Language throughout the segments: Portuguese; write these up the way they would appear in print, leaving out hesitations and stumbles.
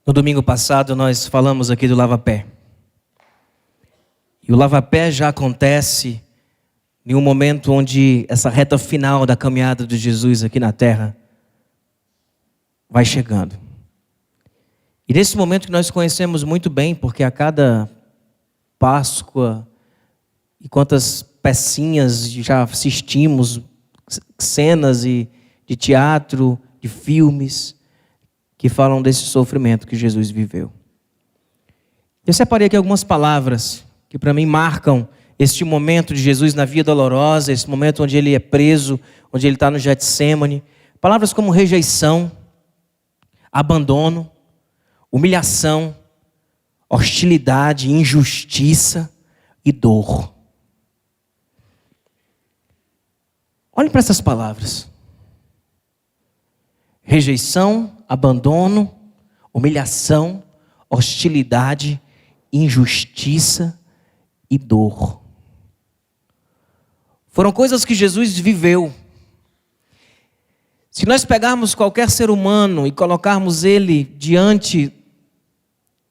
No domingo passado nós falamos aqui do lava-pé. E o lava-pé já acontece em um momento onde essa reta final da caminhada de Jesus aqui na terra vai chegando. E nesse momento que nós conhecemos muito bem, porque a cada Páscoa e quantas pecinhas já assistimos, cenas de teatro, de filmes, que falam desse sofrimento que Jesus viveu. Eu separei aqui algumas palavras que para mim marcam este momento de Jesus na Via Dolorosa, esse momento onde ele é preso, onde ele está no Getsêmani. Palavras como rejeição, abandono, humilhação, hostilidade, injustiça e dor. Olhem para essas palavras. Rejeição, abandono, humilhação, hostilidade, injustiça e dor. Foram coisas que Jesus viveu. Se nós pegarmos qualquer ser humano e colocarmos ele diante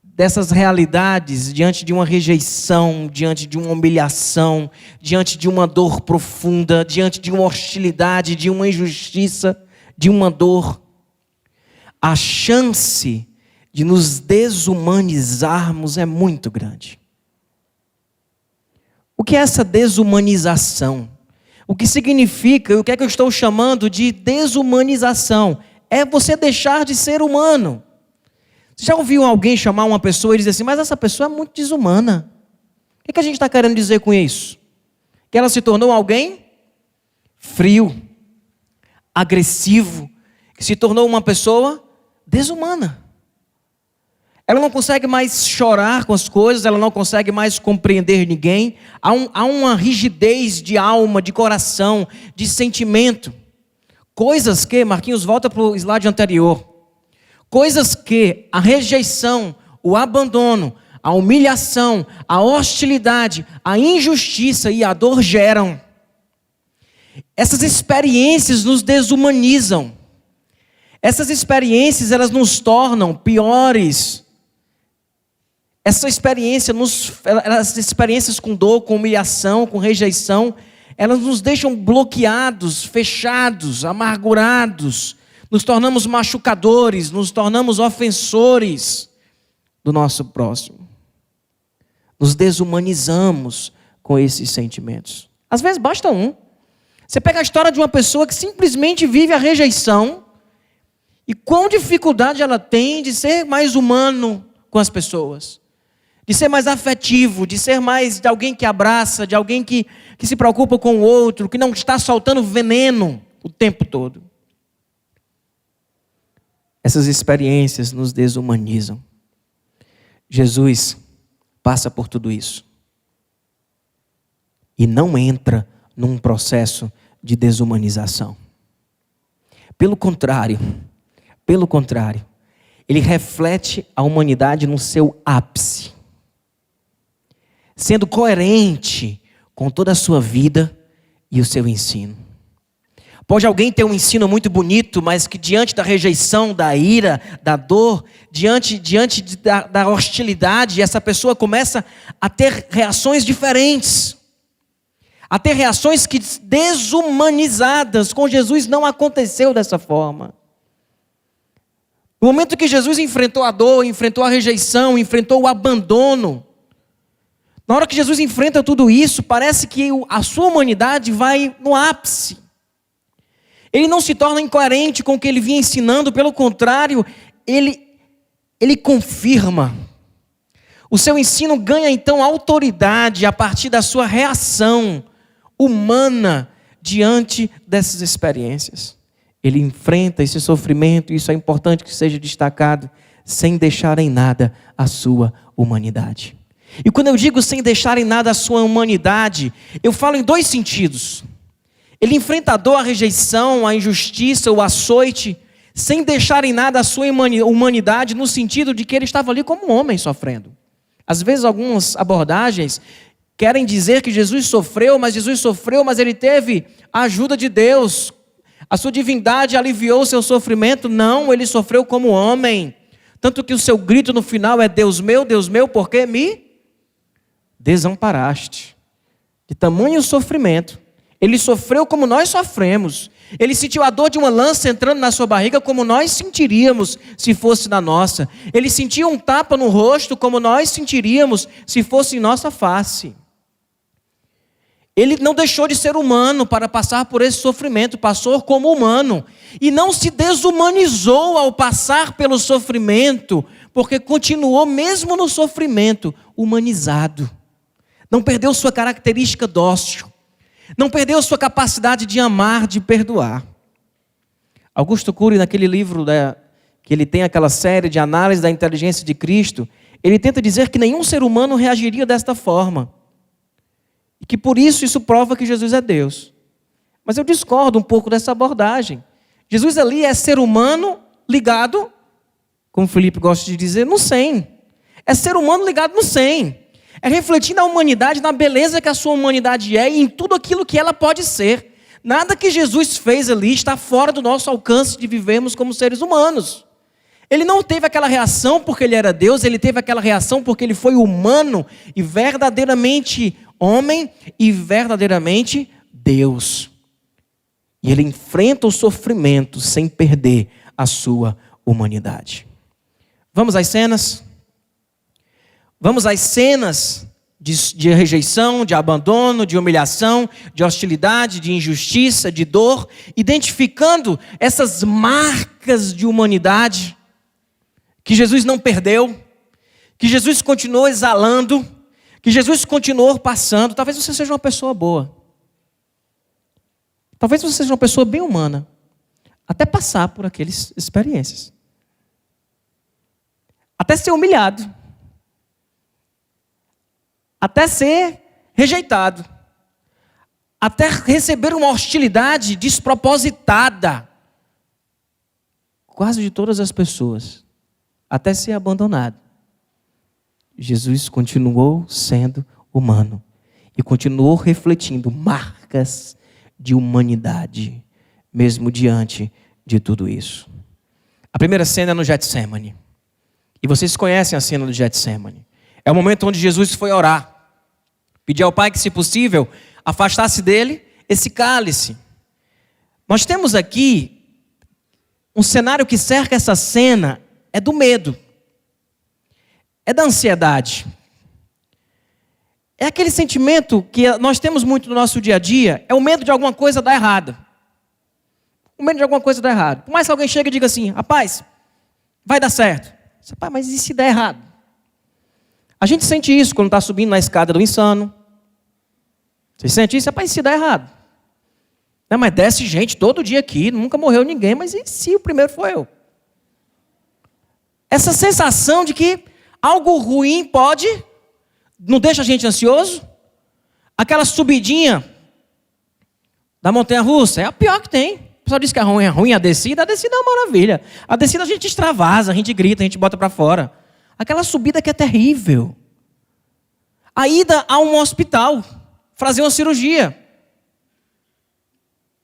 dessas realidades, diante de uma rejeição, diante de uma humilhação, diante de uma dor profunda, diante de uma hostilidade, de uma injustiça, de uma dor, a chance de nos desumanizarmos é muito grande. O que é essa desumanização? O que significa, o que é que eu estou chamando de desumanização? É você deixar de ser humano. Você já ouviu alguém chamar uma pessoa e dizer assim, mas essa pessoa é muito desumana? O que a gente está querendo dizer com isso? Que ela se tornou alguém frio, agressivo, que se tornou uma pessoa desumana. Ela não consegue mais chorar com as coisas, ela não consegue mais compreender ninguém. Há uma rigidez de alma, de coração, de sentimento. Coisas que, Marquinhos, volta para o slide anterior. Coisas que a rejeição, o abandono, a humilhação, a hostilidade, a injustiça e a dor geram. Essas experiências nos desumanizam. Essas experiências, elas nos tornam piores. Essas experiências com dor, com humilhação, com rejeição, elas nos deixam bloqueados, fechados, amargurados. Nos tornamos machucadores, nos tornamos ofensores do nosso próximo. Nos desumanizamos com esses sentimentos. Às vezes basta um. Você pega a história de uma pessoa que simplesmente vive a rejeição e quão dificuldade ela tem de ser mais humano com as pessoas. De ser mais afetivo, de ser mais de alguém que abraça, de alguém que se preocupa com o outro, que não está soltando veneno o tempo todo. Essas experiências nos desumanizam. Jesus passa por tudo isso. E não entra num processo de desumanização. Pelo contrário, ele reflete a humanidade no seu ápice, sendo coerente com toda a sua vida e o seu ensino. Pode alguém ter um ensino muito bonito, mas que diante da rejeição, da ira, da dor, diante da hostilidade, essa pessoa começa a ter reações diferentes. A ter reações que desumanizadas. Com Jesus não aconteceu dessa forma. No momento que Jesus enfrentou a dor, enfrentou a rejeição, enfrentou o abandono, na hora que Jesus enfrenta tudo isso, parece que a sua humanidade vai no ápice. Ele não se torna incoerente com o que ele vinha ensinando, pelo contrário, ele confirma. O seu ensino ganha então autoridade a partir da sua reação humana diante dessas experiências. Ele enfrenta esse sofrimento, e isso é importante que seja destacado, sem deixar em nada a sua humanidade. E quando eu digo sem deixar em nada a sua humanidade, eu falo em dois sentidos. Ele enfrenta a dor, a rejeição, a injustiça, o açoite, sem deixar em nada a sua humanidade, no sentido de que ele estava ali como um homem sofrendo. Às vezes algumas abordagens querem dizer que Jesus sofreu, mas ele teve a ajuda de Deus. A sua divindade aliviou o seu sofrimento. Não, ele sofreu como homem. Tanto que o seu grito no final é: Deus meu, por que me desamparaste? De tamanho sofrimento. Ele sofreu como nós sofremos. Ele sentiu a dor de uma lança entrando na sua barriga como nós sentiríamos se fosse na nossa. Ele sentiu um tapa no rosto como nós sentiríamos se fosse em nossa face. Ele não deixou de ser humano para passar por esse sofrimento, passou como humano. E não se desumanizou ao passar pelo sofrimento, porque continuou mesmo no sofrimento, humanizado. Não perdeu sua característica dócil. Não perdeu sua capacidade de amar, de perdoar. Augusto Cury, naquele livro que ele tem aquela série de análise da inteligência de Cristo, ele tenta dizer que nenhum ser humano reagiria desta forma. E que por isso prova que Jesus é Deus. Mas eu discordo um pouco dessa abordagem. Jesus ali é ser humano ligado, como Felipe gosta de dizer, no 100. É ser humano ligado no 100. É refletir na humanidade, na beleza que a sua humanidade é e em tudo aquilo que ela pode ser. Nada que Jesus fez ali está fora do nosso alcance de vivermos como seres humanos. Ele não teve aquela reação porque ele era Deus, ele teve aquela reação porque ele foi humano e verdadeiramente homem e verdadeiramente Deus. E ele enfrenta o sofrimento sem perder a sua humanidade. Vamos às cenas? Vamos às cenas de rejeição, de abandono, de humilhação, de hostilidade, de injustiça, de dor, identificando essas marcas de humanidade que Jesus não perdeu, que Jesus continuou exalando, que Jesus continuou passando. Talvez você seja uma pessoa boa. Talvez você seja uma pessoa bem humana, até passar por aquelas experiências. Até ser humilhado. Até ser rejeitado, até receber uma hostilidade despropositada, quase de todas as pessoas, até ser abandonado. Jesus continuou sendo humano e continuou refletindo marcas de humanidade, mesmo diante de tudo isso. A primeira cena é no Getsêmani, e vocês conhecem a cena do Getsêmani. É o momento onde Jesus foi orar. Pedir ao Pai que, se possível, afastasse dele esse cálice. Nós temos aqui um cenário que cerca essa cena, é do medo. É da ansiedade. É aquele sentimento que nós temos muito no nosso dia a dia, é o medo de alguma coisa dar errado. O medo de alguma coisa dar errado. Por mais que alguém chegue e diga assim: rapaz, vai dar certo. Rapaz, mas e se der errado? A gente sente isso quando está subindo na escada do insano. Você sente isso? Rapaz, e se der errado? Não, mas desce gente todo dia aqui, nunca morreu ninguém, mas e se o primeiro for eu? Essa sensação de que algo ruim não deixa a gente ansioso? Aquela subidinha da montanha-russa é a pior que tem. O pessoal diz que é ruim a descida é uma maravilha. A descida a gente extravasa, a gente grita, a gente bota para fora. Aquela subida que é terrível. A ida a um hospital, fazer uma cirurgia.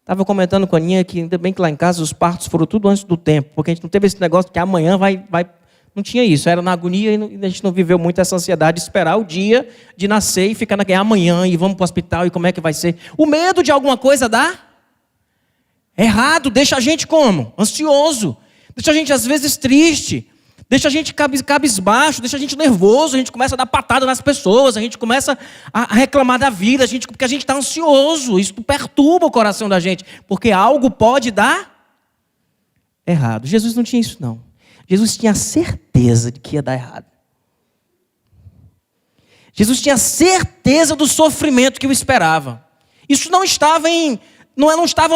Estava comentando com a Aninha que ainda bem que lá em casa os partos foram tudo antes do tempo, porque a gente não teve esse negócio que amanhã vai... Não tinha isso, era na agonia e a gente não viveu muito essa ansiedade de esperar o dia de nascer e ficar naquele amanhã e vamos para o hospital e como é que vai ser. O medo de alguma coisa dá errado, deixa a gente como? Ansioso, deixa a gente às vezes triste. Deixa a gente cabisbaixo, deixa a gente nervoso, a gente começa a dar patada nas pessoas, a gente começa a reclamar da vida, porque a gente está ansioso, isso perturba o coração da gente, porque algo pode dar errado. Jesus não tinha isso não. Jesus tinha certeza de que ia dar errado. Jesus tinha certeza do sofrimento que o esperava. Isso não estava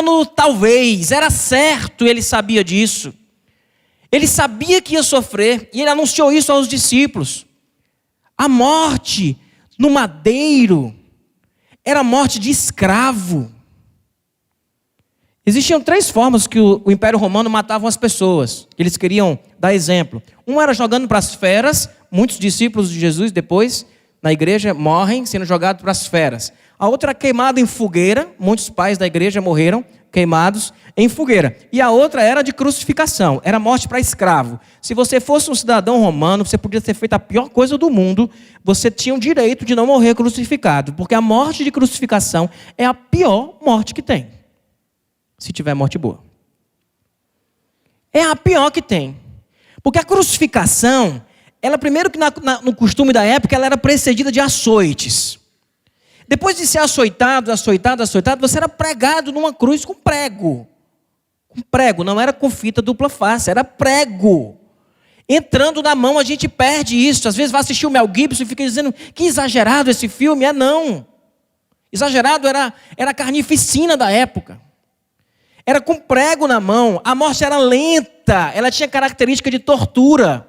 no talvez, era certo, ele sabia disso. Ele sabia que ia sofrer e ele anunciou isso aos discípulos. A morte no madeiro era a morte de escravo. Existiam 3 formas que o Império Romano matava as pessoas, que eles queriam dar exemplo. Um era jogando para as feras, muitos discípulos de Jesus depois, na igreja, morrem sendo jogados para as feras. A outra era queimado em fogueira, muitos pais da igreja morreram queimados em fogueira. E a outra era de crucificação, era morte para escravo. Se você fosse um cidadão romano, você podia ter feito a pior coisa do mundo, você tinha o direito de não morrer crucificado, porque a morte de crucificação é a pior morte que tem, se tiver morte boa. É a pior que tem. Porque a crucificação, ela primeiro que no costume da época, ela era precedida de açoites. Depois de ser açoitado, você era pregado numa cruz com prego. Com prego, não era com fita dupla face, era prego. Entrando na mão, a gente perde isso. Às vezes vai assistir o Mel Gibson e fica dizendo, que exagerado esse filme. Não. Exagerado era a carnificina da época. Era com prego na mão. A morte era lenta, ela tinha característica de tortura.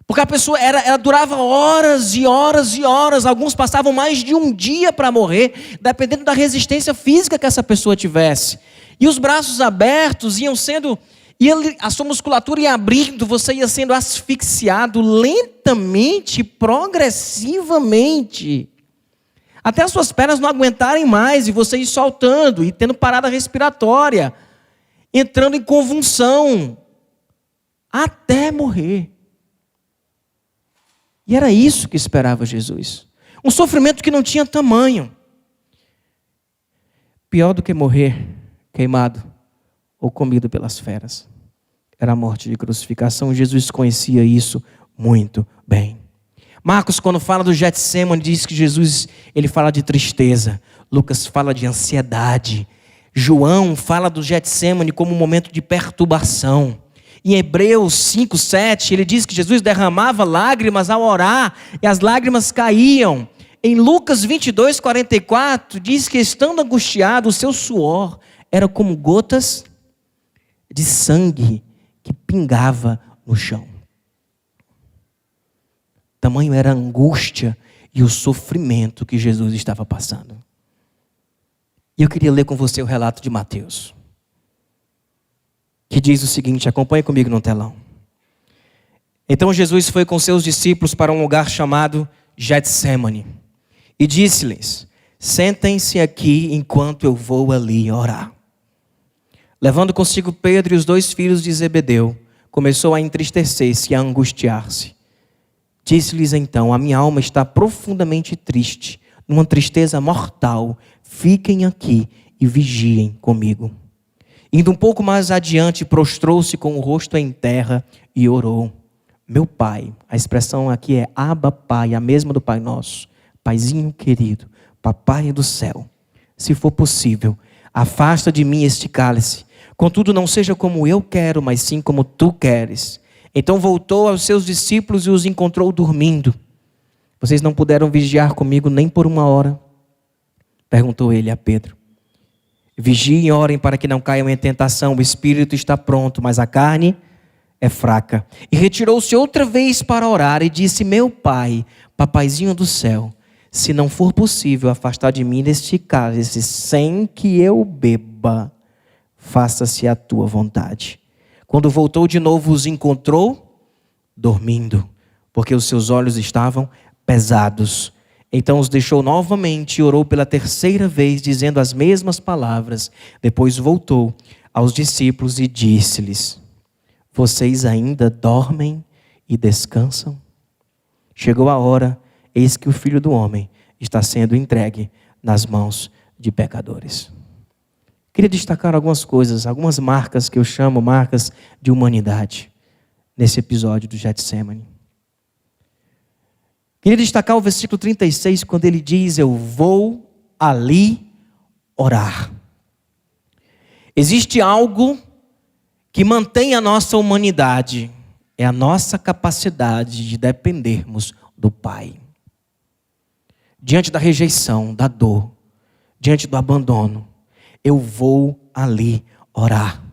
Porque a pessoa, ela durava horas e horas e horas. Alguns passavam mais de um dia para morrer, dependendo da resistência física que essa pessoa tivesse. E os braços abertos iam sendo, a sua musculatura ia abrindo, você ia sendo asfixiado lentamente, progressivamente. Até as suas pernas não aguentarem mais e você ir soltando e tendo parada respiratória, entrando em convulsão, até morrer. E era isso que esperava Jesus. Um sofrimento que não tinha tamanho. Pior do que morrer queimado ou comido pelas feras. Era a morte de crucificação. Jesus conhecia isso muito bem. Marcos, quando fala do Getsemane, diz que Jesus, ele fala de tristeza. Lucas fala de ansiedade. João fala do Getsemane como um momento de perturbação. Em Hebreus 5:7, ele diz que Jesus derramava lágrimas ao orar e as lágrimas caíam. Em Lucas 22:44, diz que estando angustiado, o seu suor era como gotas de sangue que pingava no chão. Tamanho era a angústia e o sofrimento que Jesus estava passando. E eu queria ler com você o relato de Mateus, que diz o seguinte, acompanhe comigo no telão. Então Jesus foi com seus discípulos para um lugar chamado Getsemane e disse-lhes, sentem-se aqui enquanto eu vou ali orar. Levando consigo Pedro e os 2 filhos de Zebedeu, começou a entristecer-se e a angustiar-se. Disse-lhes então, a minha alma está profundamente triste, numa tristeza mortal, fiquem aqui e vigiem comigo. Indo um pouco mais adiante, prostrou-se com o rosto em terra e orou. Meu Pai, a expressão aqui é Abba Pai, a mesma do Pai Nosso. Paizinho querido, Papai do céu, se for possível, afasta de mim este cálice. Contudo, não seja como eu quero, mas sim como tu queres. Então voltou aos seus discípulos e os encontrou dormindo. Vocês não puderam vigiar comigo nem por 1 hora? Perguntou ele a Pedro. Vigiem e orem para que não caiam em tentação. O espírito está pronto, mas a carne é fraca. E retirou-se outra vez para orar e disse, meu Pai, Papaizinho do céu, se não for possível afastar de mim deste cálice sem que eu beba, faça-se a tua vontade. Quando voltou de novo, os encontrou dormindo, porque os seus olhos estavam pesados. Então os deixou novamente e orou pela 3ª vez, dizendo as mesmas palavras. Depois voltou aos discípulos e disse-lhes, vocês ainda dormem e descansam? Chegou a hora, eis que o Filho do Homem está sendo entregue nas mãos de pecadores. Queria destacar algumas coisas, algumas marcas que eu chamo marcas de humanidade, nesse episódio do Getsemane. Queria destacar o versículo 36, quando ele diz, eu vou ali orar. Existe algo que mantém a nossa humanidade, é a nossa capacidade de dependermos do Pai. Diante da rejeição, da dor, diante do abandono, eu vou ali orar.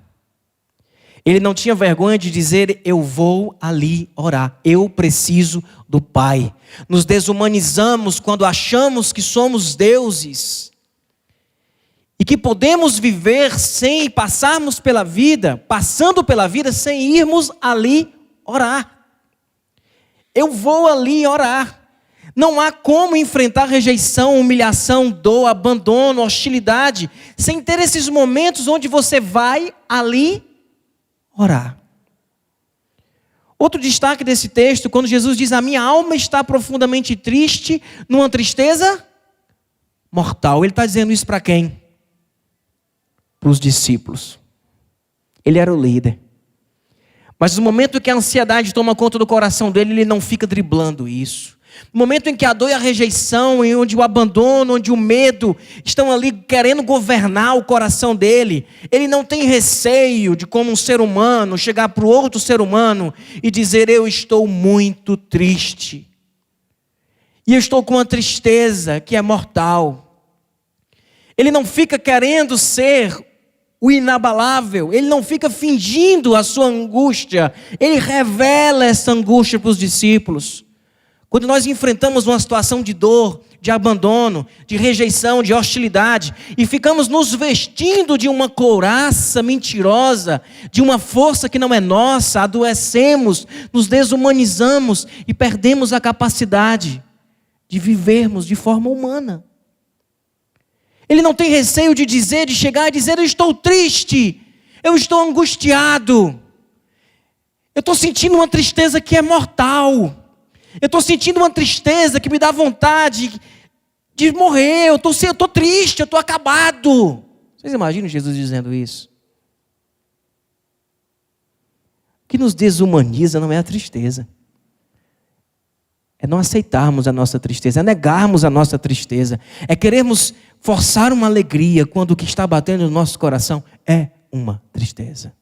Ele não tinha vergonha de dizer, eu vou ali orar. Eu preciso do Pai. Nos desumanizamos quando achamos que somos deuses. E que podemos viver sem passando pela vida sem irmos ali orar. Eu vou ali orar. Não há como enfrentar rejeição, humilhação, dor, abandono, hostilidade, sem ter esses momentos onde você vai ali orar. Outro destaque desse texto, quando Jesus diz: a minha alma está profundamente triste, numa tristeza mortal. Ele está dizendo isso para quem? Para os discípulos. Ele era o líder. Mas no momento que a ansiedade toma conta do coração dele, ele não fica driblando isso. No momento em que a dor e a rejeição, onde o abandono, onde o medo estão ali querendo governar o coração dele, ele não tem receio de, como um ser humano, chegar para o outro ser humano e dizer: eu estou muito triste. E eu estou com uma tristeza que é mortal. Ele não fica querendo ser o inabalável, ele não fica fingindo a sua angústia, ele revela essa angústia para os discípulos. Quando nós enfrentamos uma situação de dor, de abandono, de rejeição, de hostilidade, e ficamos nos vestindo de uma couraça mentirosa, de uma força que não é nossa, adoecemos, nos desumanizamos e perdemos a capacidade de vivermos de forma humana. Ele não tem receio de dizer, de chegar e dizer: eu estou triste, eu estou angustiado, eu estou sentindo uma tristeza que é mortal. Eu estou sentindo uma tristeza que me dá vontade de morrer. Eu estou triste, eu estou acabado. Vocês imaginam Jesus dizendo isso? O que nos desumaniza não é a tristeza. É não aceitarmos a nossa tristeza, é negarmos a nossa tristeza. É querermos forçar uma alegria quando o que está batendo no nosso coração é uma tristeza.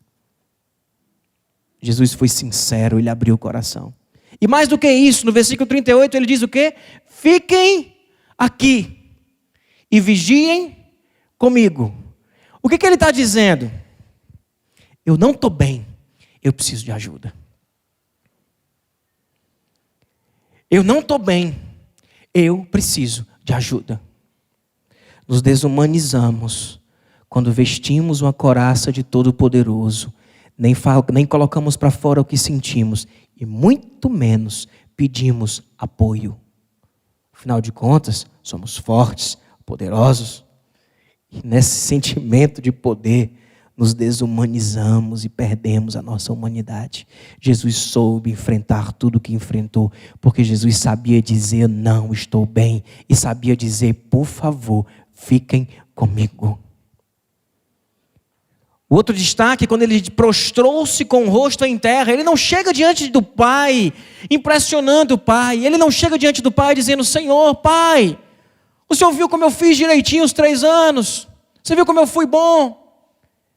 Jesus foi sincero, ele abriu o coração. E mais do que isso, no versículo 38 ele diz o quê? Fiquem aqui e vigiem comigo. O que ele está dizendo? Eu não estou bem, eu preciso de ajuda. Eu não estou bem, eu preciso de ajuda. Nos desumanizamos quando vestimos uma couraça de Todo-Poderoso, nem colocamos para fora o que sentimos, e muito menos pedimos apoio. Afinal de contas, somos fortes, poderosos, e nesse sentimento de poder, nos desumanizamos e perdemos a nossa humanidade. Jesus soube enfrentar tudo o que enfrentou, porque Jesus sabia dizer: não estou bem, e sabia dizer: por favor, fiquem comigo. O outro destaque, quando ele prostrou-se com o rosto em terra, ele não chega diante do Pai, impressionando o Pai. Ele não chega diante do Pai dizendo: Senhor, Pai, o Senhor viu como eu fiz direitinho os 3 anos? Você viu como eu fui bom?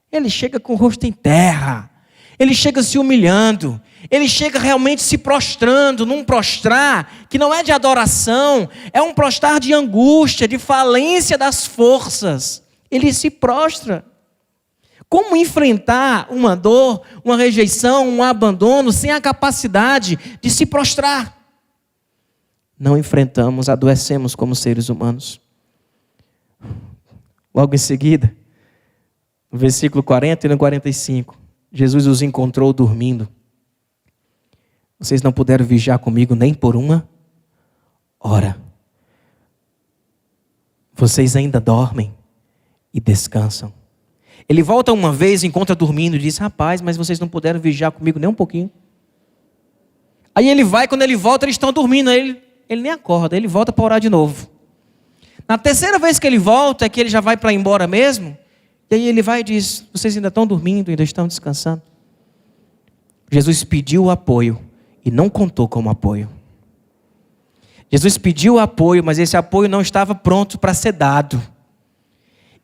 Ele chega com o rosto em terra. Ele chega se humilhando. Ele chega realmente se prostrando, num prostrar que não é de adoração, é um prostrar de angústia, de falência das forças. Ele se prostra. Como enfrentar uma dor, uma rejeição, um abandono sem a capacidade de se prostrar? Não enfrentamos, adoecemos como seres humanos. Logo em seguida, no versículo 40 e no 45, Jesus os encontrou dormindo. Vocês não puderam vigiar comigo nem por 1 hora. Vocês ainda dormem e descansam. Ele volta uma vez, encontra dormindo e diz: rapaz, mas vocês não puderam vigiar comigo nem um pouquinho. Aí ele vai, quando ele volta, eles estão dormindo. Ele nem acorda, ele volta para orar de novo. Na 3ª vez que ele volta, é que ele já vai para ir embora mesmo. E aí ele vai e diz: vocês ainda estão dormindo, ainda estão descansando. Jesus pediu o apoio e não contou como apoio. Jesus pediu o apoio, mas esse apoio não estava pronto para ser dado.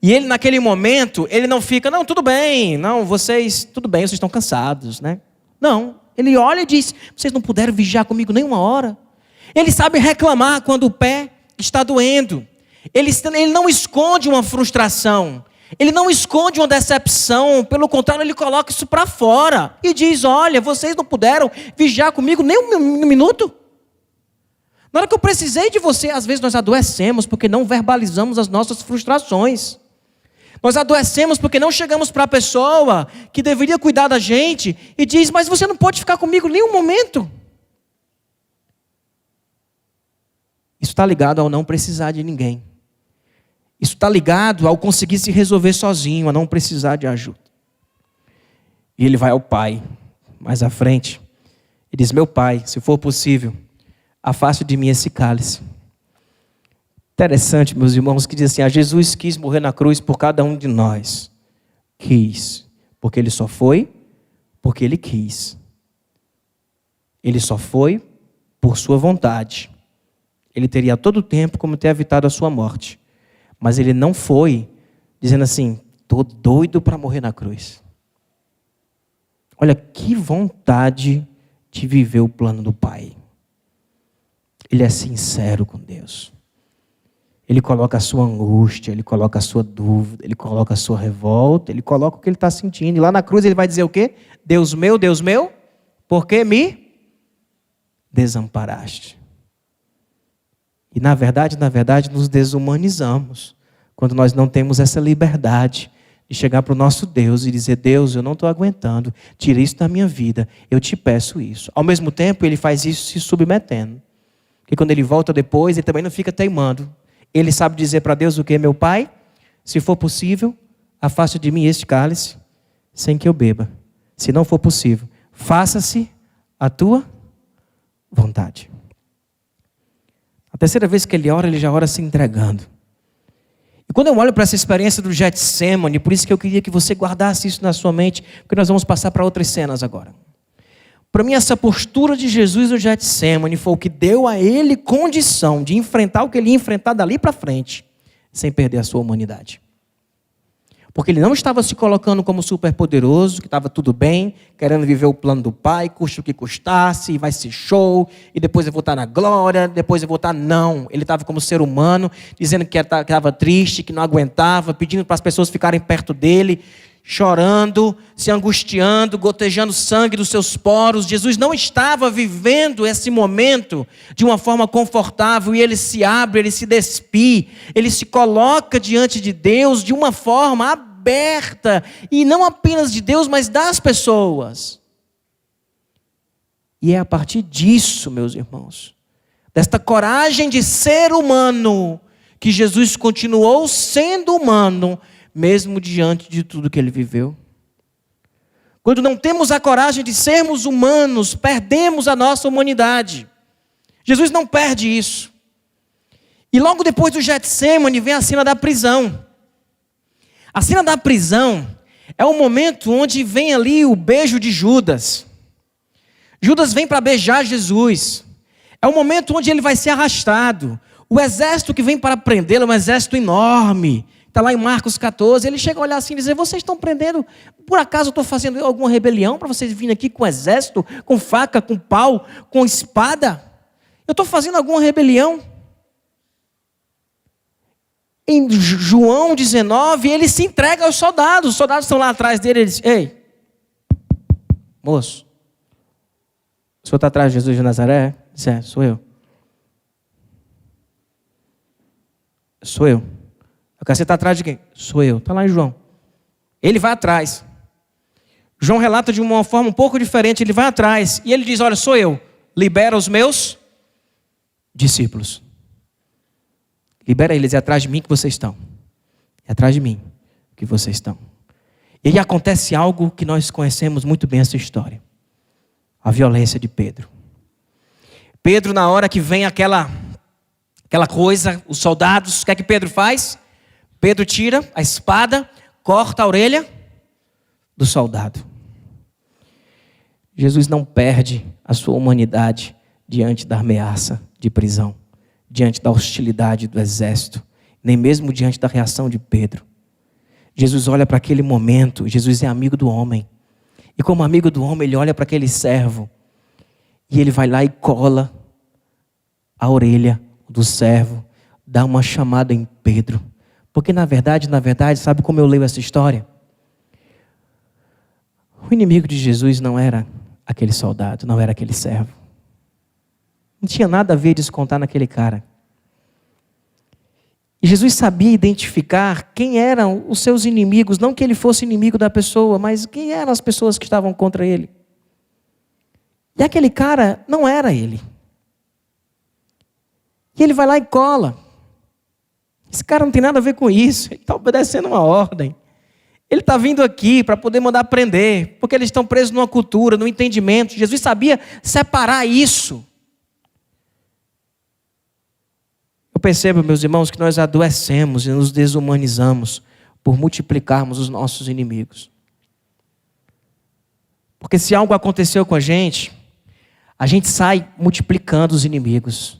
E ele, naquele momento, ele não fica: não, tudo bem, não, tudo bem, vocês estão cansados, né? Não, ele olha e diz: vocês não puderam vigiar comigo nem 1 hora. Ele sabe reclamar quando o pé está doendo. Ele não esconde uma frustração. Ele não esconde uma decepção. Pelo contrário, ele coloca isso para fora. E diz: olha, vocês não puderam vigiar comigo nem um minuto. Na hora que eu precisei de você, às vezes nós adoecemos porque não verbalizamos as nossas frustrações. Nós adoecemos porque não chegamos para a pessoa que deveria cuidar da gente e diz: mas você não pode ficar comigo nem um momento. Isso está ligado ao não precisar de ninguém. Isso está ligado ao conseguir se resolver sozinho, a não precisar de ajuda. E ele vai ao pai, mais à frente, e diz: meu pai, se for possível, afaste de mim esse cálice. Interessante, meus irmãos, que diz assim: Jesus quis morrer na cruz por cada um de nós. Quis, porque ele só foi porque ele quis. Ele só foi por sua vontade. Ele teria todo o tempo como ter evitado a sua morte. Mas ele não foi dizendo assim: estou doido para morrer na cruz. Olha que vontade de viver o plano do Pai. Ele é sincero com Deus. Ele coloca a sua angústia, ele coloca a sua dúvida, ele coloca a sua revolta, ele coloca o que ele está sentindo. E lá na cruz ele vai dizer o quê? Deus meu, por que me desamparaste? E na verdade, nos desumanizamos quando nós não temos essa liberdade de chegar para o nosso Deus e dizer: Deus, eu não estou aguentando, tira isso da minha vida, eu te peço isso. Ao mesmo tempo, ele faz isso se submetendo. Porque quando ele volta depois, ele também não fica teimando. Ele sabe dizer para Deus o que? Meu Pai, se for possível, afaste de mim este cálice, sem que eu beba. Se não for possível, faça-se a tua vontade. A terceira vez que ele ora, ele já ora se entregando. E quando eu olho para essa experiência do Getsemane, por isso que eu queria que você guardasse isso na sua mente, porque nós vamos passar para outras cenas agora. Para mim, essa postura de Jesus no Getsemane foi o que deu a ele condição de enfrentar o que ele ia enfrentar dali para frente, sem perder a sua humanidade. Porque ele não estava se colocando como superpoderoso, que estava tudo bem, querendo viver o plano do Pai, custe o que custasse, vai ser show, e depois eu vou estar na glória, depois eu vou estar... Não, ele estava como ser humano, dizendo que estava triste, que não aguentava, pedindo para as pessoas ficarem perto dele, chorando, se angustiando, gotejando sangue dos seus poros. Jesus não estava vivendo esse momento de uma forma confortável, e ele se abre, ele se despie, ele se coloca diante de Deus de uma forma aberta, e não apenas de Deus, mas das pessoas. E é a partir disso, meus irmãos, desta coragem de ser humano, que Jesus continuou sendo humano, mesmo diante de tudo que ele viveu. Quando não temos a coragem de sermos humanos, perdemos a nossa humanidade. Jesus não perde isso. E logo depois do Getsemane vem a cena da prisão. A cena da prisão é o momento onde vem ali o beijo de Judas. Judas vem para beijar Jesus. É o momento onde ele vai ser arrastado. O exército que vem para prendê-lo é um exército enorme. Está lá em Marcos 14, ele chega a olhar assim e dizer: vocês estão prendendo, por acaso eu estou fazendo alguma rebelião para vocês virem aqui com exército, com faca, com pau, com espada? Eu estou fazendo alguma rebelião? Em João 19, ele se entrega aos soldados. Os soldados estão lá atrás dele, ele diz: ei, moço, o senhor está atrás de Jesus de Nazaré? Diz: é, sou eu. Sou eu. Você está atrás de quem? Sou eu. Está lá em João. Ele vai atrás. João relata de uma forma um pouco diferente. Ele vai atrás e ele diz: olha, sou eu. Libera os meus discípulos. Libera eles. É atrás de mim que vocês estão. É atrás de mim que vocês estão. E aí acontece algo que nós conhecemos muito bem essa história. A violência de Pedro. Pedro, na hora que vem aquela coisa, os soldados, o que é que Pedro faz? Pedro tira a espada, corta a orelha do soldado. Jesus não perde a sua humanidade diante da ameaça de prisão, diante da hostilidade do exército, nem mesmo diante da reação de Pedro. Jesus olha para aquele momento. Jesus é amigo do homem. E como amigo do homem, ele olha para aquele servo e ele vai lá e cola a orelha do servo, dá uma chamada em Pedro. Porque na verdade, sabe como eu leio essa história? O inimigo de Jesus não era aquele soldado, não era aquele servo. Não tinha nada a ver descontar naquele cara. E Jesus sabia identificar quem eram os seus inimigos, não que ele fosse inimigo da pessoa, mas quem eram as pessoas que estavam contra ele. E aquele cara não era ele. E ele vai lá e cola. Esse cara não tem nada a ver com isso. Ele está obedecendo uma ordem. Ele está vindo aqui para poder mandar prender, porque eles estão presos numa cultura, num entendimento. Jesus sabia separar isso. Eu percebo, meus irmãos, que nós adoecemos e nos desumanizamos por multiplicarmos os nossos inimigos. Porque se algo aconteceu com a gente sai multiplicando os inimigos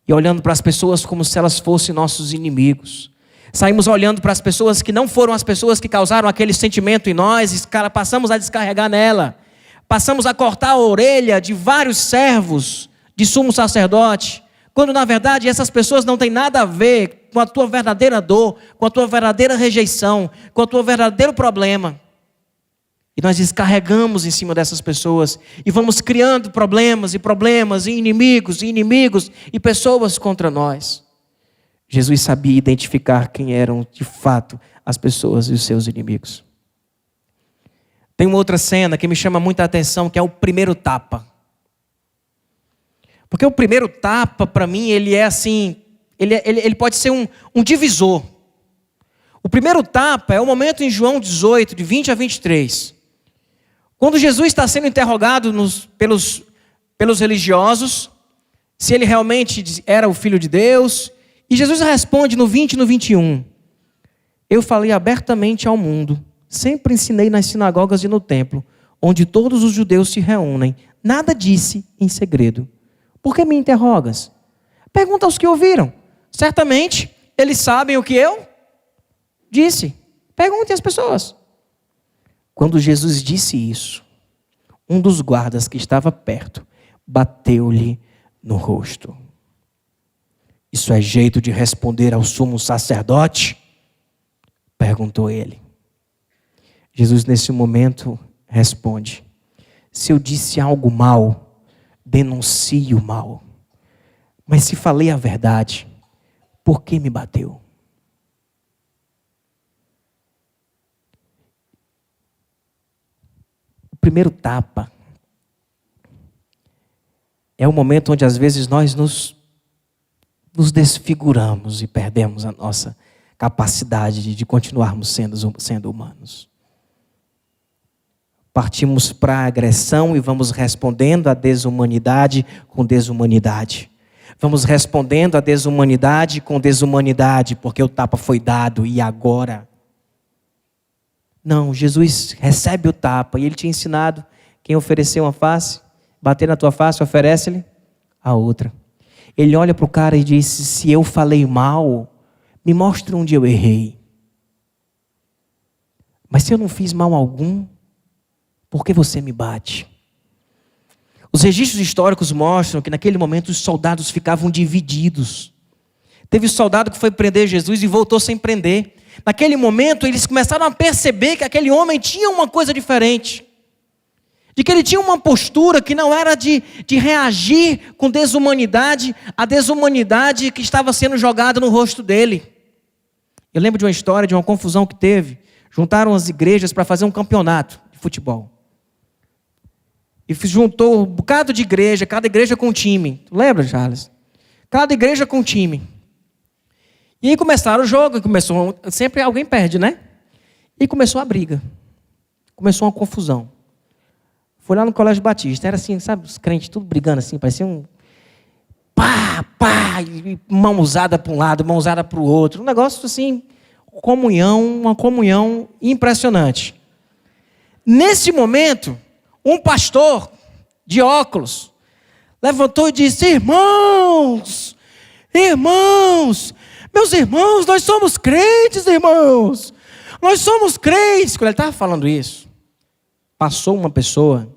e olhando para as pessoas como se elas fossem nossos inimigos. Saímos olhando para as pessoas que não foram as pessoas que causaram aquele sentimento em nós, e passamos a descarregar nela. Passamos a cortar a orelha de vários servos de sumo sacerdote, quando na verdade essas pessoas não têm nada a ver com a tua verdadeira dor, com a tua verdadeira rejeição, com o teu verdadeiro problema. E nós descarregamos em cima dessas pessoas e vamos criando problemas e inimigos e pessoas contra nós. Jesus sabia identificar quem eram de fato as pessoas e os seus inimigos. Tem uma outra cena que me chama muita atenção, que é o primeiro tapa. Porque o primeiro tapa, para mim, ele é assim, ele pode ser um divisor. O primeiro tapa é o momento em João 18, de 20 a 23. Quando Jesus está sendo interrogado pelos religiosos, se ele realmente era o Filho de Deus. E Jesus responde no 20 e no 21. Eu falei abertamente ao mundo, sempre ensinei nas sinagogas e no templo, onde todos os judeus se reúnem. Nada disse em segredo. Por que me interrogas? Pergunta aos que ouviram. Certamente, eles sabem o que eu disse. Pergunte às pessoas. Quando Jesus disse isso, um dos guardas que estava perto bateu-lhe no rosto. Isso é jeito de responder ao sumo sacerdote? Perguntou ele. Jesus, nesse momento, responde: se eu disse algo mal, denuncie o mal. Mas se falei a verdade, por que me bateu? O primeiro tapa é o momento onde às vezes nós nos desfiguramos e perdemos a nossa capacidade de continuarmos sendo humanos. Partimos para a agressão e vamos respondendo à desumanidade com desumanidade. Vamos respondendo à desumanidade com desumanidade, porque o tapa foi dado e agora? Não, Jesus recebe o tapa e ele tinha ensinado: quem oferecer uma face, bater na tua face, oferece-lhe a outra. Ele olha para o cara e diz: se eu falei mal, me mostra onde eu errei. Mas se eu não fiz mal algum, por que você me bate? Os registros históricos mostram que naquele momento os soldados ficavam divididos. Teve soldado que foi prender Jesus e voltou sem prender. Naquele momento eles começaram a perceber que aquele homem tinha uma coisa diferente. De que ele tinha uma postura que não era de reagir com desumanidade à desumanidade que estava sendo jogada no rosto dele. Eu lembro de uma história, de uma confusão que teve. Juntaram as igrejas para fazer um campeonato de futebol. E juntou um bocado de igreja, cada igreja com um time. Tu lembra, Charles? Cada igreja com um time. E aí começaram o jogo, sempre alguém perde, né? E começou a briga. Começou uma confusão. Foi lá no Colégio Batista, era assim, sabe, os crentes tudo brigando assim, parecia um pá, e mão usada para um lado, mão usada para o outro. Um negócio assim, uma comunhão impressionante. Nesse momento, um pastor de óculos levantou e disse: irmãos, meus irmãos, nós somos crentes, irmãos. Nós somos crentes. Quando ele estava falando isso, passou uma pessoa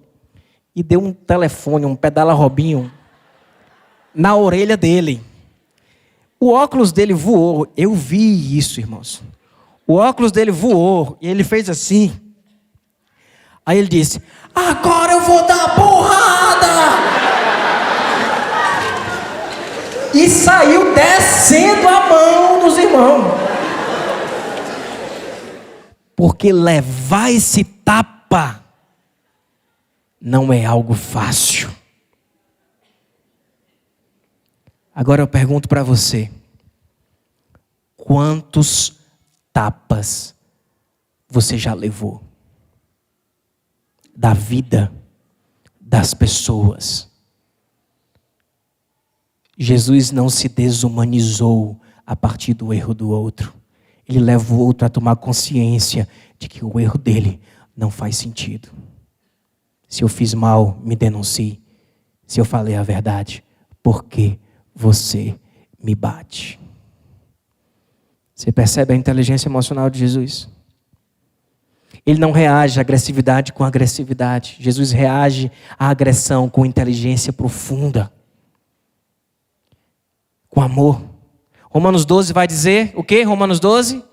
e deu um telefone, um pedala-robinho na orelha dele. O óculos dele voou. Eu vi isso, irmãos. O óculos dele voou e ele fez assim. Aí ele disse: agora eu vou dar porrada! E saiu descendo a mão dos irmãos. Porque levar esse tapa não é algo fácil. Agora eu pergunto para você: quantos tapas você já levou? Da vida das pessoas. Jesus não se desumanizou a partir do erro do outro. Ele leva o outro a tomar consciência de que o erro dele não faz sentido. Se eu fiz mal, me denuncie. Se eu falei a verdade, por que você me bate? Você percebe a inteligência emocional de Jesus? Ele não reage à agressividade com agressividade. Jesus reage à agressão com inteligência profunda, com amor. Romanos 12 vai dizer o quê? Romanos 12: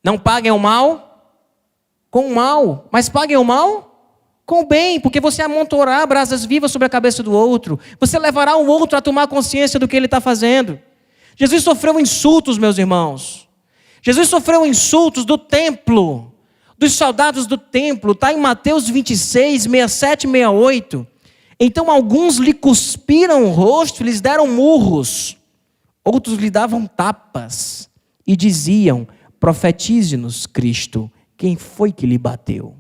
não paguem o mal com o mal, mas paguem o mal com o bem, porque você amontoará brasas vivas sobre a cabeça do outro. Você levará o outro a tomar consciência do que ele está fazendo. Jesus sofreu insultos, meus irmãos. Jesus sofreu insultos do templo, dos soldados do templo. Está em Mateus 26, 67 e 68. Então alguns lhe cuspiram o rosto, lhes deram murros. Outros lhe davam tapas e diziam: profetize-nos, Cristo, quem foi que lhe bateu?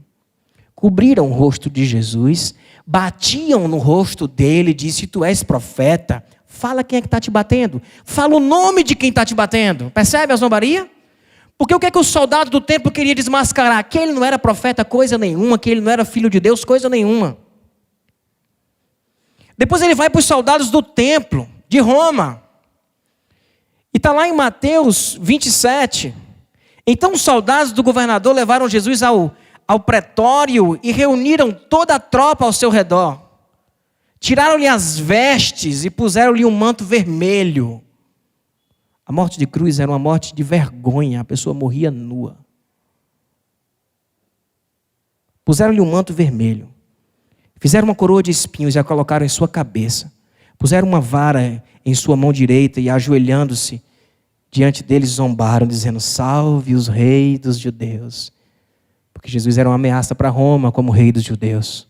Cobriram o rosto de Jesus, batiam no rosto dele e disse: tu és profeta, fala quem é que está te batendo. Fala o nome de quem está te batendo. Percebe a zombaria? Porque o que é que o soldado do templo queria desmascarar? Que ele não era profeta coisa nenhuma, que ele não era filho de Deus coisa nenhuma. Depois ele vai para os soldados do templo de Roma. E está lá em Mateus 27. Então os soldados do governador levaram Jesus ao pretório e reuniram toda a tropa ao seu redor. Tiraram-lhe as vestes e puseram-lhe um manto vermelho. A morte de cruz era uma morte de vergonha, a pessoa morria nua. Puseram-lhe um manto vermelho. Fizeram uma coroa de espinhos e a colocaram em sua cabeça. Puseram uma vara em sua mão direita e, ajoelhando-se diante deles, zombaram, dizendo: salve os reis dos judeus. Porque Jesus era uma ameaça para Roma como rei dos judeus.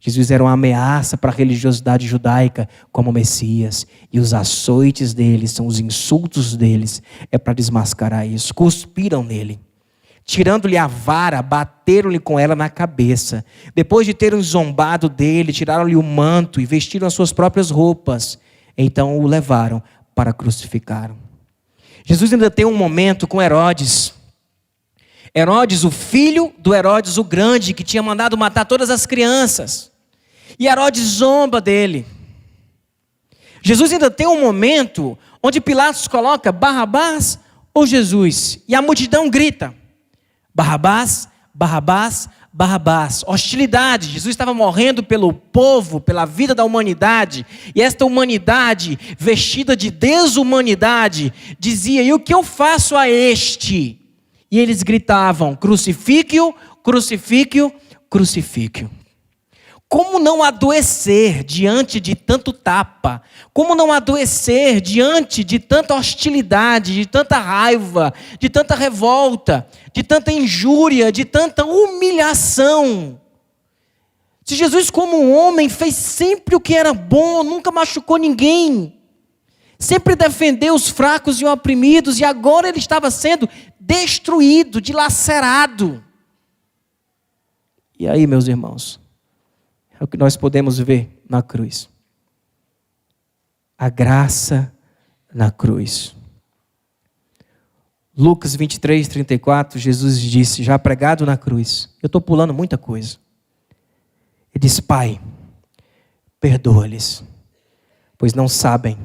Jesus era uma ameaça para a religiosidade judaica como Messias. E os açoites deles, são os insultos deles, é para desmascarar isso. Cuspiram nele. Tirando-lhe a vara, bateram-lhe com ela na cabeça. Depois de terem zombado dele, tiraram-lhe o manto e vestiram as suas próprias roupas. Então o levaram para crucificar. Jesus ainda tem um momento com Herodes. Herodes, o filho do Herodes o Grande, que tinha mandado matar todas as crianças. E Herodes zomba dele. Jesus ainda tem um momento onde Pilatos coloca Barrabás ou Jesus. E a multidão grita: Barrabás, Barrabás, Barrabás. Hostilidade. Jesus estava morrendo pelo povo, pela vida da humanidade. E esta humanidade, vestida de desumanidade, dizia: e o que eu faço a este? E eles gritavam: crucifique-o, crucifique-o, crucifique-o. Como não adoecer diante de tanto tapa? Como não adoecer diante de tanta hostilidade, de tanta raiva, de tanta revolta, de tanta injúria, de tanta humilhação? Se Jesus, como um homem, fez sempre o que era bom, nunca machucou ninguém, sempre defendeu os fracos e oprimidos, e agora ele estava sendo destruído, dilacerado. E aí, meus irmãos, é o que nós podemos ver na cruz. A graça na cruz. Lucas 23, 34, Jesus disse, já pregado na cruz. Eu estou pulando muita coisa. Ele disse: Pai, perdoa-lhes, pois não sabem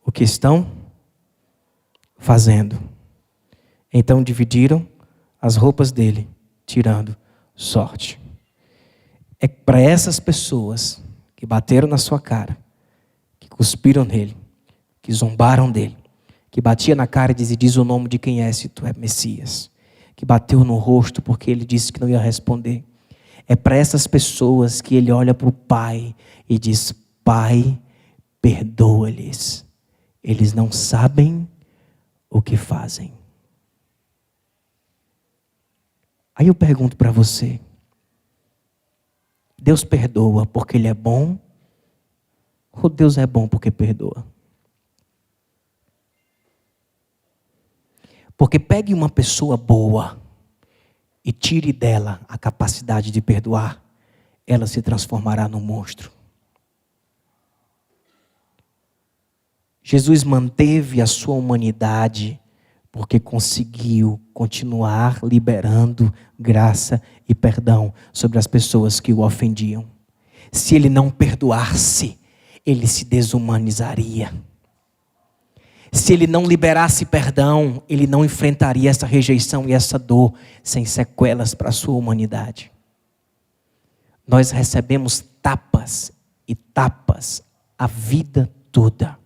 o que estão fazendo. Então dividiram as roupas dele, tirando sorte. É para essas pessoas que bateram na sua cara, que cuspiram nele, que zombaram dele, que batia na cara e dizia: diz o nome de quem é, se tu é Messias, que bateu no rosto porque ele disse que não ia responder. É para essas pessoas que ele olha para o Pai e diz: Pai, perdoa-lhes, eles não sabem o que fazem. Aí eu pergunto para você: Deus perdoa porque Ele é bom? Ou Deus é bom porque perdoa? Porque pegue uma pessoa boa e tire dela a capacidade de perdoar, ela se transformará num monstro. Jesus manteve a sua humanidade porque conseguiu continuar liberando graça e perdão sobre as pessoas que o ofendiam. Se ele não perdoasse, ele se desumanizaria. Se ele não liberasse perdão, ele não enfrentaria essa rejeição e essa dor sem sequelas para a sua humanidade. Nós recebemos tapas e tapas a vida toda.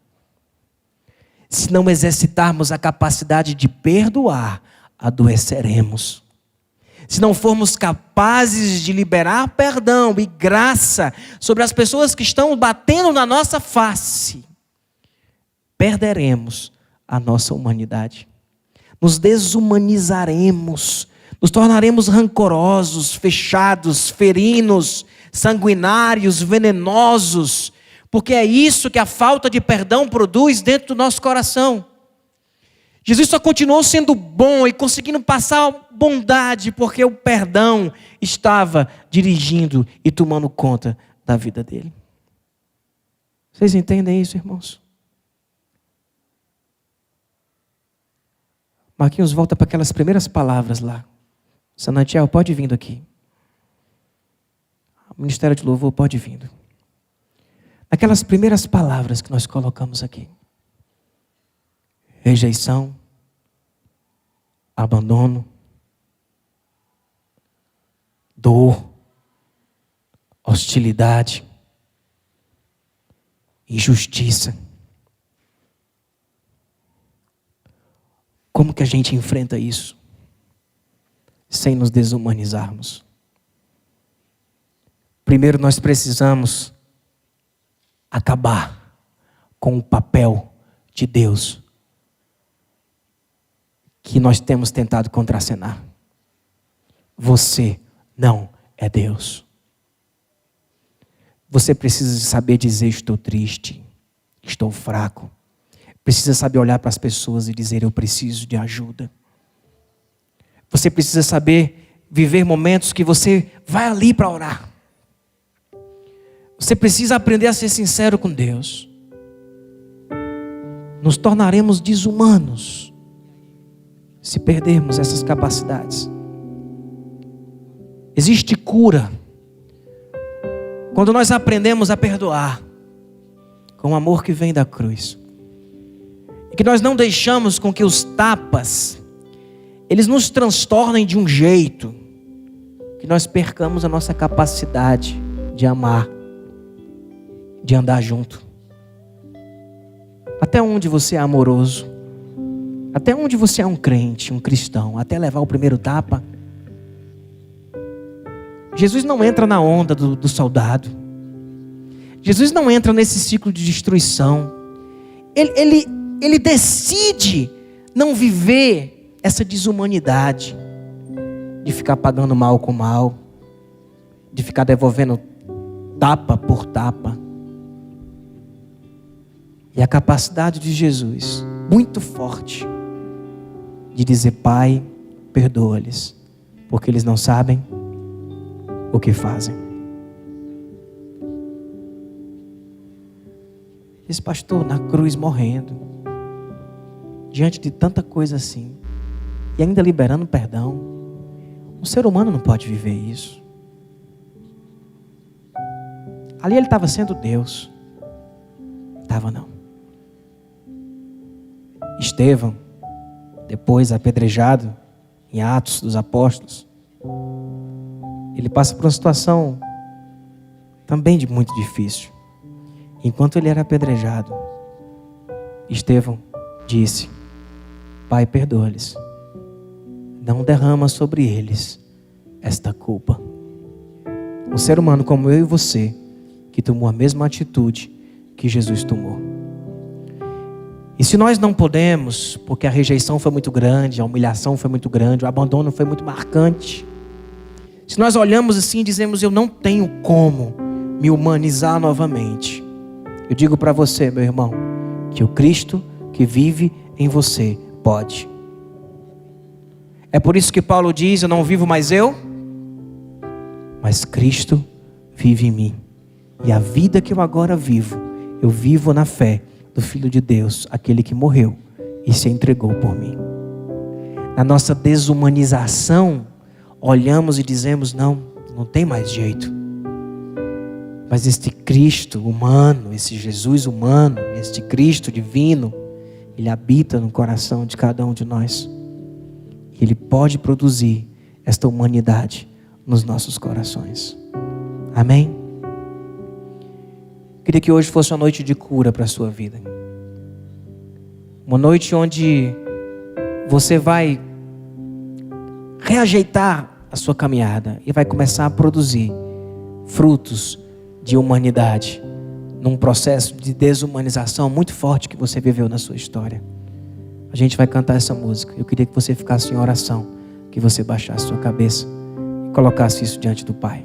Se não exercitarmos a capacidade de perdoar, adoeceremos. Se não formos capazes de liberar perdão e graça sobre as pessoas que estão batendo na nossa face, perderemos a nossa humanidade. Nos desumanizaremos, nos tornaremos rancorosos, fechados, ferinos, sanguinários, venenosos, porque é isso que a falta de perdão produz dentro do nosso coração. Jesus só continuou sendo bom e conseguindo passar bondade, porque o perdão estava dirigindo e tomando conta da vida dele. Vocês entendem isso, irmãos? Marquinhos, volta para aquelas primeiras palavras lá. Sanatiel, pode vindo aqui. O Ministério de Louvor pode vindo. Aquelas primeiras palavras que nós colocamos aqui. Rejeição, abandono, dor, hostilidade, injustiça. Como que a gente enfrenta isso? Sem nos desumanizarmos. Primeiro nós precisamos acabar com o papel de Deus que nós temos tentado contracenar. Você não é Deus. Você precisa saber dizer: estou triste, estou fraco. Precisa saber olhar para as pessoas e dizer: eu preciso de ajuda. Você precisa saber viver momentos que você vai ali para orar. Você precisa aprender a ser sincero com Deus. Nos tornaremos desumanos se perdermos essas capacidades. Existe cura quando nós aprendemos a perdoar com o amor que vem da cruz. E que nós não deixamos com que os tapas eles nos transtornem de um jeito que nós percamos a nossa capacidade de amar, de andar junto. Até onde você é amoroso? Até onde você é um crente, um cristão? Até levar o primeiro tapa? Jesus não entra na onda do soldado. Jesus não entra nesse ciclo de destruição. Ele decide não viver essa desumanidade de ficar pagando mal com mal, de ficar devolvendo tapa por tapa. E a capacidade de Jesus, muito forte, de dizer: Pai, perdoa-lhes, porque eles não sabem o que fazem. Esse pastor na cruz morrendo, diante de tanta coisa assim, e ainda liberando perdão. Um ser humano não pode viver isso. Ali ele estava sendo Deus. Estava não. Estevão, depois apedrejado em Atos dos Apóstolos, ele passa por uma situação também de muito difícil. Enquanto ele era apedrejado, Estevão disse: Pai, perdoa-lhes, não derrama sobre eles esta culpa. Um ser humano como eu e você, que tomou a mesma atitude que Jesus tomou. E se nós não podemos, porque a rejeição foi muito grande, a humilhação foi muito grande, o abandono foi muito marcante, se nós olhamos assim e dizemos: eu não tenho como me humanizar novamente, eu digo para você, meu irmão, que o Cristo que vive em você pode. É por isso que Paulo diz: eu não vivo mais eu, mas Cristo vive em mim. E a vida que eu agora vivo, eu vivo na fé do Filho de Deus, aquele que morreu e se entregou por mim. Na nossa desumanização, olhamos e dizemos: não tem mais jeito. Mas este Cristo humano, esse Jesus humano, este Cristo divino, Ele habita no coração de cada um de nós. E Ele pode produzir esta humanidade nos nossos corações. Amém? Queria que hoje fosse uma noite de cura para a sua vida. Uma noite onde você vai reajeitar a sua caminhada e vai começar a produzir frutos de humanidade num processo de desumanização muito forte que você viveu na sua história. A gente vai cantar essa música. Eu queria que você ficasse em oração, que você baixasse sua cabeça e colocasse isso diante do Pai.